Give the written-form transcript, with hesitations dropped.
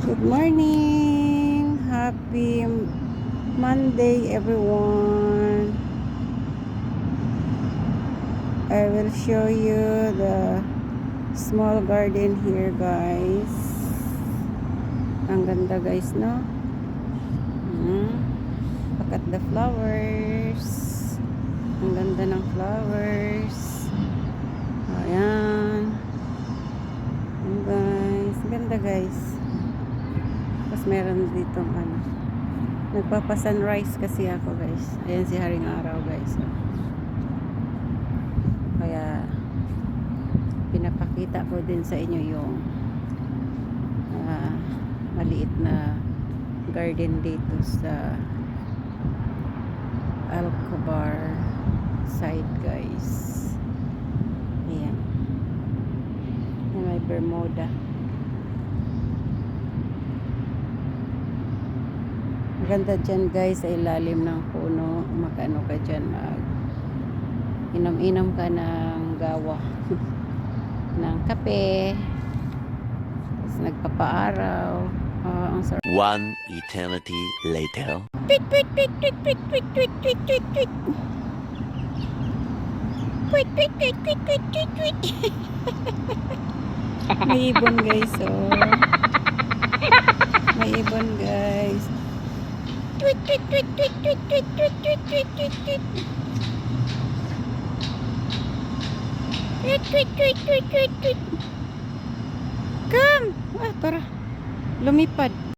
Good morning. Happy Monday, everyone. I will show you the small garden here, guys. Ang ganda, guys, no? Look at the flowers. Ang ganda ng flowers. Ayan. Ayan, guys. Ganda, guys. Tapos meron dito nagpapa-sunrise kasi ako, guys. Ayan si Haring Araw, guys. Kaya pinapakita ko din sa inyo yung maliit na garden dito sa Alcobar side, guys. Ayan. May Bermuda. Maganda dyan, guys, sa ilalim ng puno. Makano ka dyan, inom-inom ka ng gawa ng kape, tapos nagpapaaraw. Ang sarap. One eternity later. Tweet, tweet, tweet, tweet, tweet, tweet, tweet, tweet, tweet, tweet. Tweet, tweet, tweet, tweet, tweet, tweet, tweet. May ibon, guys, oh. May ibon, guys. Tweet, tweet, tweet, tweet, tweet, tweet, tweet, tweet, tweet, tweet, tweet. Tweet, tweet, tweet, tweet, tweet, tweet. Come! Tara. Lumipad.